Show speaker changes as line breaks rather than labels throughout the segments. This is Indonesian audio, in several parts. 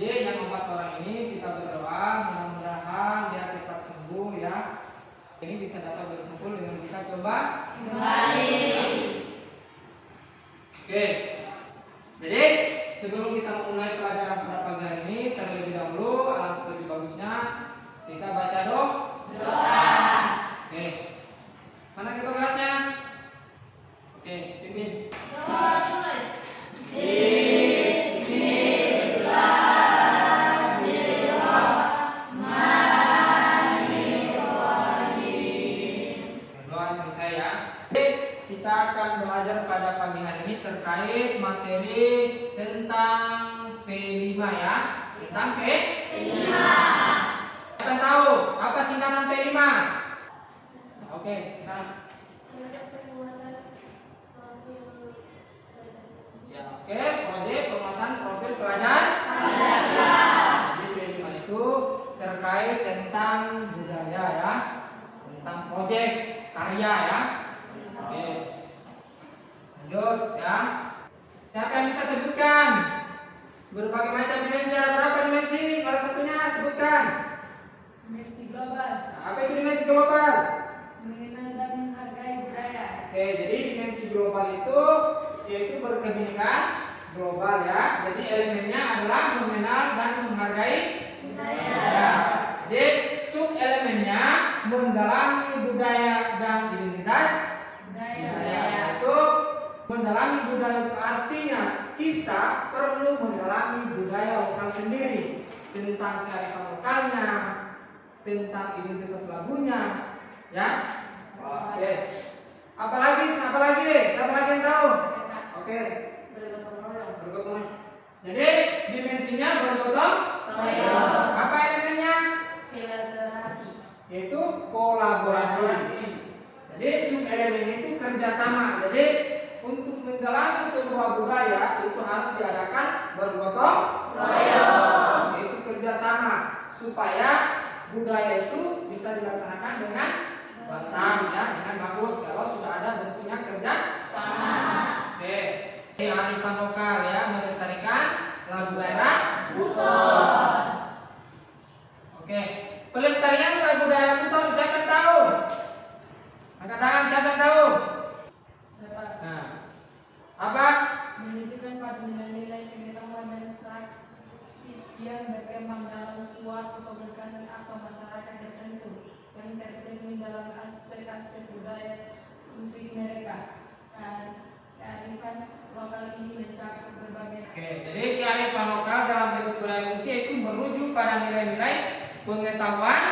Jadi yang 4 orang ini kita berdoa mudah-mudahan dia cepat sembuh ya. Ini bisa dapat berkumpul dengan kita kembali. Oke. Jadi sebelum kita mulai pelajaran pada pagi hari ini, terlebih dahulu alangkah lebih bagusnya kita baca doa. Oke. Mana kita kelasnya? Oke, pimpin.
Doa mulai.
Doa selesai ya. Kita akan belajar pada pagi hari ini terkait materi tentang P5 ya. Tentang P5. Kita tahu apa singkatan P5? Oke, kita ya, oke, proyek penguatan profil pelajar. Jadi P5 itu terkait tentang budaya ya, tentang proyek karya ya. Oke, lanjut ya. Siapa yang bisa sebutkan berbagai macam dimensi? Ada berapa dimensi? Salah satunya sebutkan.
Dimensi global.
Nah, apa itu dimensi global?
Mengenal dan menghargai budaya.
Oke, jadi dimensi global itu yaitu berkebinekaan global ya. Jadi elemennya adalah mengenal dan menghargai
Budaya.
budaya. Jadi sub elemennya mendalami budaya dan identitas budaya. Yaitu mendalami budaya itu artinya kita perlu mendalami budaya lokal sendiri, tentang kearifan lokalnya, tentang identitas lagunya, ya. Oke. Apalagi? Siapa lagi yang tahu? Oke. Bergotong royong. Jadi dimensinya bergotong royong. Apa elemennya?
Kolaborasi.
Yaitu kolaborasi. Jadi sub elemen itu kerjasama. Jadi untuk mendalami sebuah budaya itu harus diadakan bergotong royong. Yaitu kerjasama supaya budaya itu bisa dilaksanakan dengan mantap ya, dengan bagus kalau sudah ada bentuknya kerja sama. Oke. Kearifan lokal ya, melestarikan lagu daerah Buton. Oke. Pelestarian lagu daerah Buton siapa yang tahu? Angkat tangan siapa yang tahu? Nah, apa?
Menunjukkan pada nilai-nilai pengetahuan dan praktik yang berkembang dalam suatu komunikasi atau masyarakat tertentu yang tercermin dalam aspek-aspek budaya musik mereka. Kearifan lokal ini mencakup berbagai.
Oke, jadi kearifan lokal dalam bentuk budaya musik itu merujuk pada nilai-nilai pengetahuan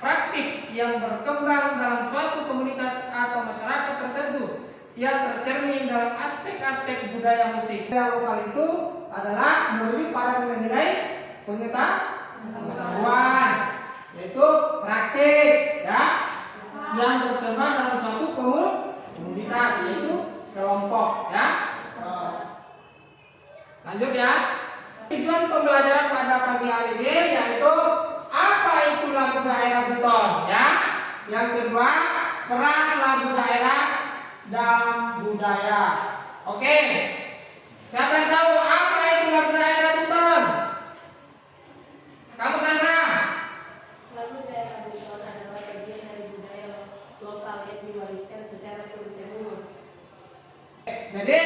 praktik yang berkembang dalam suatu komunitas atau masyarakat tertentu yang tercermin dalam aspek-aspek budaya musik. Budaya lokal itu adalah merujuk pada nilai-nilai pengetahuan, yaitu praktik ya, yang berkembang dalam suatu komunitas, yaitu kelompok ya. Lanjut ya. Tujuan pembelajaran pada pagi hari ini yaitu apa itu lagu daerah Buton ya. Yang kedua, peran lagu daerah dalam budaya. Oke. Siapa yang tahu apa itu lagu daerah Buton? Kamu Sandra?
Lagu daerah Buton adalah bagian dari budaya lokal yang diwariskan secara turun-temurun.
Jadi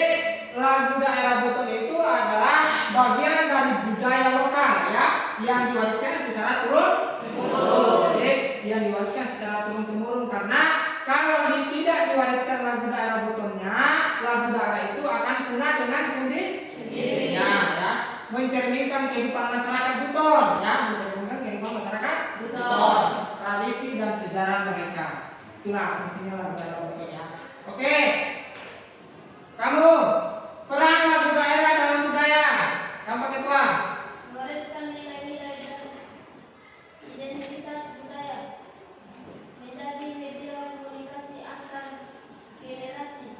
lagu daerah Buton itu adalah bagian dari budaya lokal ya, yang diwariskan secara turun-temurun. Jadi yang diwariskan secara turun-temurun karena kalau tidak diwariskan lagu daerah Butonnya, lagu daerah itu akan punah dengan sendirinya ya. Mencerminkan kehidupan masyarakat Buton ya, mencerminkan kehidupan masyarakat Buton, tradisi dan sejarah mereka. Itulah fungsinya lagu daerah Buton ya. Oke. Kamu, peran lagu daerah dalam budaya. Kamu ketua.
Mewariskan nilai-nilai dan identitas budaya, menjadi media komunikasi antar generasi,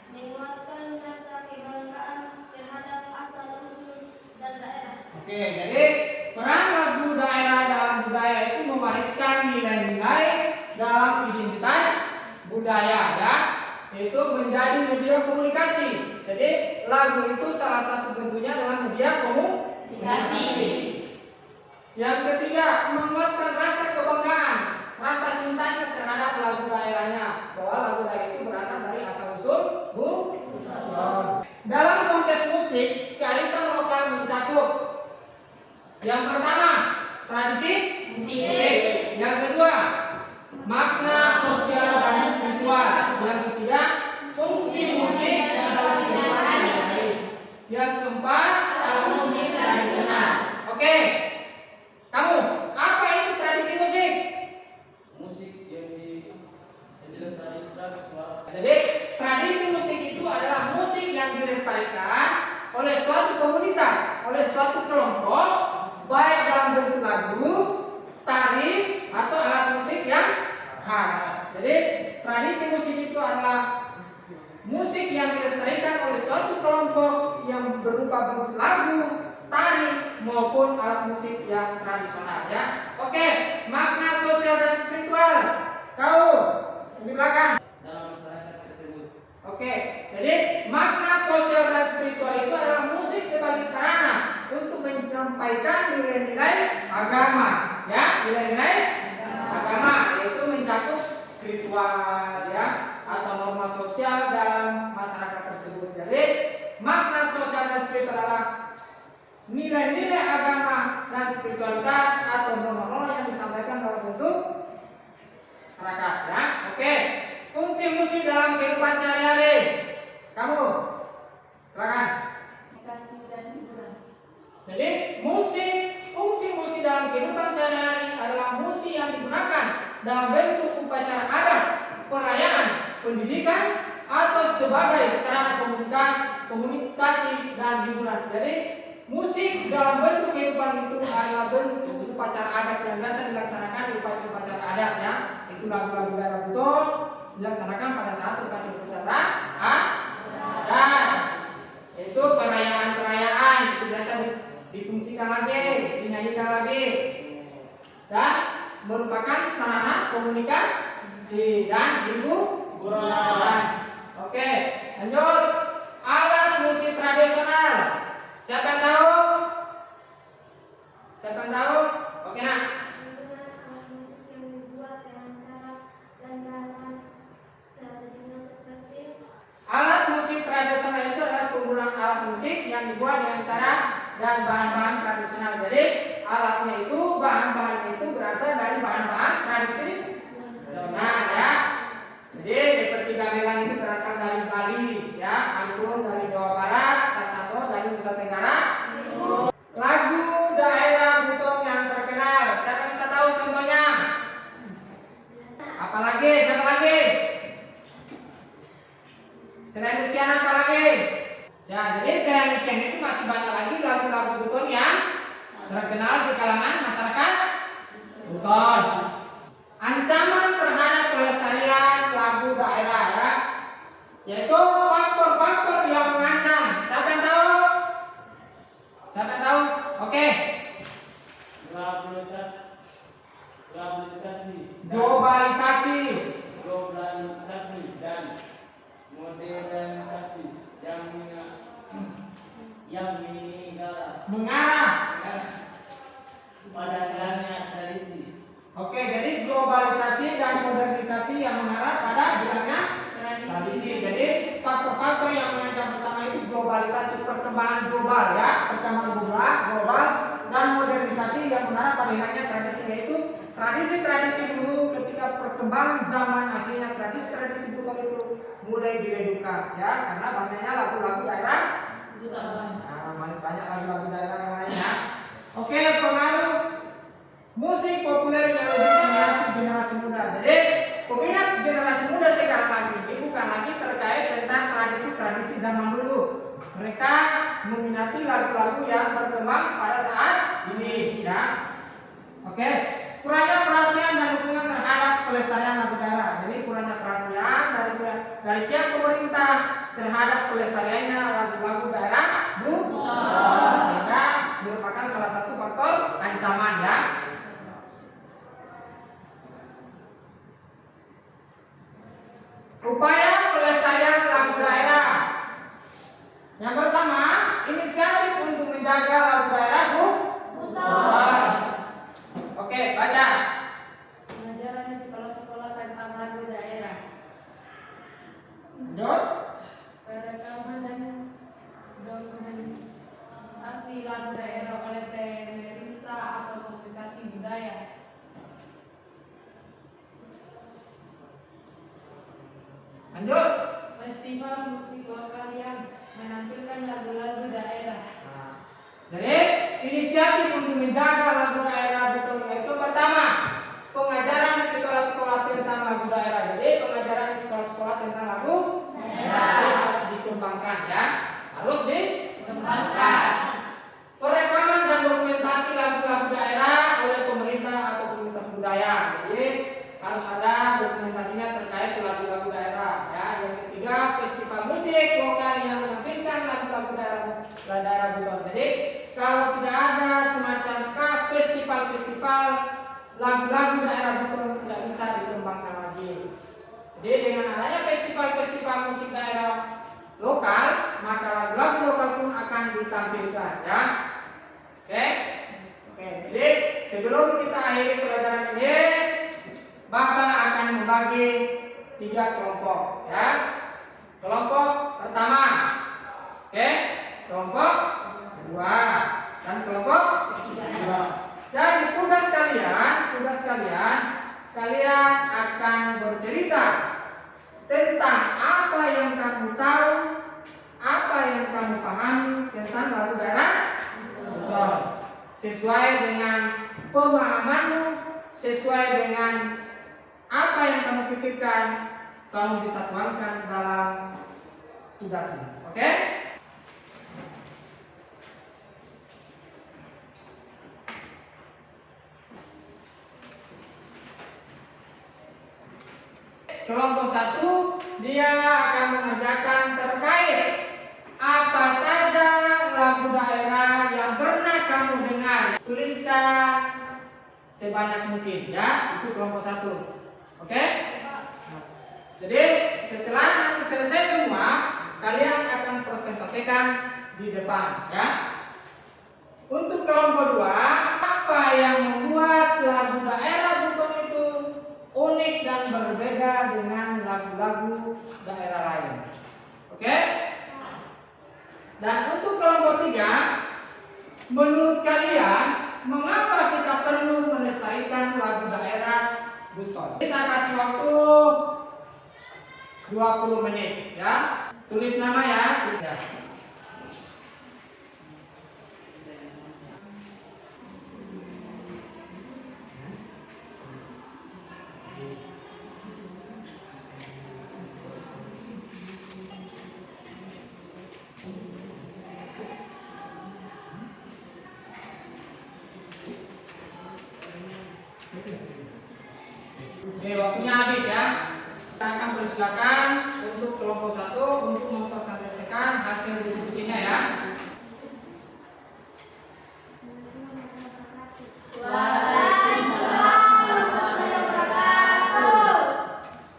menguatkan rasa kebanggaan terhadap asal-usul dan daerah.
Oke, jadi peran lagu daerah dalam budaya itu mewariskan nilai-nilai dalam identitas budaya ya, yaitu menjadi media komunikasi. Jadi lagu itu salah satu bentuknya adalah media komunikasi. Yang ketiga, menguatkan rasa kebanggaan, rasa cintanya terhadap lagu daerahnya, bahwa lagu daerah itu berasal dari asal usul buton. Dalam konteks musik, kearifan lokal mencakup yang pertama, tradisi musik. Yang kedua, makna sosial dan spiritual. Yang ketiga, fungsi musik dalam kehidupan sehari-hari. Yang keempat, musik tradisional. Oke, kamu, apa itu tradisi musik?
Musik yang dilestarikan suara.
Jadi, tradisi musik itu adalah musik yang dilestarikan oleh suatu komunitas, oleh suatu kelompok, baik dalam bentuk lagu, tari, atau alat musik yang khas. Jadi, tradisi musik itu adalah musik yang dilestarikan oleh suatu kelompok yang berupa bentuk lagu, tari, maupun alat musik yang tradisional, ya. Oke, makna sosial dan spiritual. Kau di belakang.
Dalam masyarakat tersebut.
Oke, jadi makna sosial dan spiritual itu adalah musik sebagai sarana untuk menyampaikan nilai-nilai agama, ya, nilai-nilai agama, yaitu mencakup spiritual, ya, atau norma sosial dalam masyarakat tersebut. Jadi makna sosial dan spiritual adalah nilai-nilai agama dan spiritualitas atau norma-norma yang disampaikan dalam bentuk masyarakat, ya. Oke, fungsi musik dalam kehidupan sehari-hari. Kamu, silakan.
Edukasi dan hiburan.
Jadi fungsi musik dalam kehidupan sehari-hari adalah musik yang digunakan dalam bentuk upacara adat, perayaan, pendidikan, atau sebagai sarana komunikasi dan hiburan. Jadi musik dalam bentuk kehidupan itu adalah bentuk upacara adat yang biasa dilaksanakan di upacara adat, ya. Itu lagu-lagu daerah buton dilaksanakan pada saat upacara adat. Itu perayaan-perayaan itu biasa difungsikan lagi, dinyanyikan lagi, dan merupakan sarana komunikasi dan hiburan. Oke, lanjut. Alat musik tradisional. Siapa yang tahu? Siapa yang tahu? Oke, nak. Alat musik tradisional itu adalah penggunaan alat musik yang dibuat dengan cara dan bahan-bahan tradisional. Jadi alatnya itu, bahan-bahannya itu berasal dari bahan-bahan tradisional, ya. Jadi seperti gamelan itu berasal dari Bali, ya, angklung dari Jawa Barat, sasato dari Nusa Tenggara. Lagu daerah buton yang terkenal, siapa bisa tahu contohnya? Apalagi, siapa lagi? Selain Luciana apa lagi? Ya, jadi selain Luciana itu masih banyak lagi lagu-lagu buton yang terkenal di kalangan masyarakat buton. Ancaman terhadap pelestarian lagu daerah, ya, yaitu faktor-faktor yang mengancam. Siapa yang tahu? Siapa yang tahu? Oke. Globalisasi
dan modernisasi yang
mengarah.
pada hilangnya tradisi.
Oke, jadi globalisasi dan modernisasi yang mengarah pada hilangnya tradisi. Jadi faktor-faktor yang mengancam pertama itu globalisasi, perkembangan global, ya, perkembangan global, dan modernisasi yang mengarah pada hilangnya tradisi, yaitu tradisi-tradisi dulu ketika perkembangan zaman akhirnya tradisi-tradisi buton itu mulai diredupkan, ya, karena banyaknya lagu-lagu daerah. Banyak lagu-lagu daerah yang lainnya. Oke, pengaruh musik populer yang lebih diminati generasi muda. Jadi peminat generasi muda sekarang ini bukan lagi terkait tentang tradisi-tradisi zaman dulu. Mereka meminati lagu-lagu yang berkembang pada saat ini, ya. Oke, kurangnya perhatian dan dukungan terhadap pelestarian lagu daerah. Jadi kurangnya perhatian dari pihak pemerintah terhadap pelestariannya lagu-lagu daerah buton, sehingga merupakan salah satu faktor ancaman, ya. Upaya pelestarian lagu daerah. Yang pertama, inisiatif untuk menjaga lagu daerah buton.
festival musik lokal yang menampilkan lagu-lagu daerah.
Nah, jadi inisiatif untuk menjaga lagu daerah betul itu pertama pengajaran di sekolah-sekolah tentang lagu daerah. Jadi pengajaran di sekolah-sekolah tentang lagu daerah harus dikembangkan ya, harus dikembangkan. Perekaman dan dokumentasi lagu-lagu daerah oleh pemerintah atau komunitas budaya. Jadi harus ada dokumentasinya terkait lagu-lagu daerah ya. Yang ketiga, festival musik lokal yang menampilkan lagu-lagu daerah buton. Jadi kalau tidak ada semacam festival lagu-lagu daerah buton tidak bisa dikembangkan lagi. Jadi dengan adanya festival musik daerah lokal, maka lagu-lagu lokal pun akan ditampilkan ya. Oke. Jadi sebelum kita akhiri pelajaran ini, Bapak akan membagi 3 kelompok ya. Kelompok pertama, kelompok kedua, dan kelompok ketiga. Jadi tugas kalian akan bercerita tentang apa yang kamu tahu, apa yang kamu pahami tentang lagu daerah. Betul. Sesuai dengan pemahamanmu, sesuai dengan apa yang kamu pikirkan, kamu bisa tuangkan dalam tugasmu. Oke? Kelompok 1 dia akan mengerjakan terkait apa saja lagu daerah yang pernah kamu dengar. Tuliskan sebanyak mungkin ya. Itu kelompok 1. Oke? Jadi setelah nanti selesai semua, kalian akan presentasikan di depan ya. Untuk kelompok 2, apa yang membuat lagu daerah buton itu unik dan berbeda dengan lagu-lagu daerah lain. Oke? Dan untuk kelompok 3, menurut kalian mengapa kita perlu melestarikan lagu daerah buton? Saya kasih waktu 20 menit ya. Tulis nama ya, tulis ya. Oke, waktunya habis ya. Kita akan persilakan untuk kelompok 1 untuk mempresentasikan hasil diskusinya ya.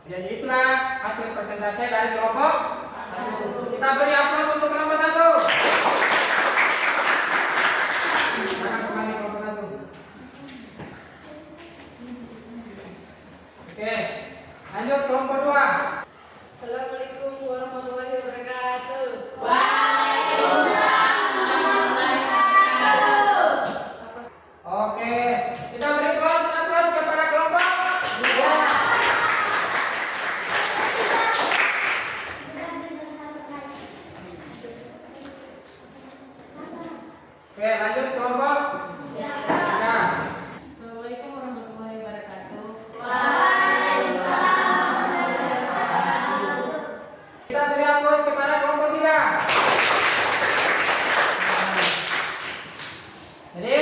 Jadi itulah hasil presentasi dari kelompok 1. Kita beri aplaus untuk kelompok 1. Silakan kembali kelompok 1. Oke, lanjut kelompok 2.
Assalamualaikum warahmatullahi wabarakatuh.
Oke, kita beri aplaus kepada kelompok 2. Oke, lanjut kelompok 3.
Assalamualaikum warahmatullahi wabarakatuh.
Kita beri aplaus kepada kelompok 3. Jadi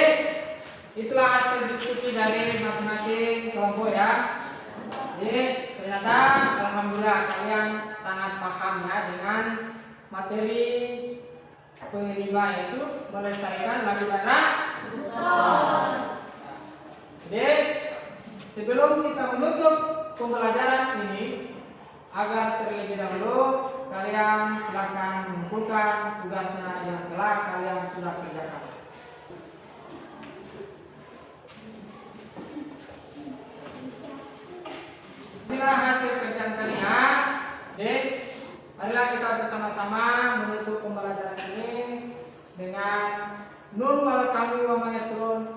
itulah hasil diskusi dari masing-masing kelompok ya. Jadi ternyata alhamdulillah kalian sangat paham ya dengan materi pengelima yaitu melestarikan lagu daerah. Jadi sebelum kita menutup pembelajaran ini, agar terlebih dahulu kalian silakan mengumpulkan tugasnya yang telah kalian sudah kerjakan. Inilah hasil kerjaan kalian. Jadi marilah kita bersama-sama menutup pembelajaran ini dengan Nun wal kami wa maesturun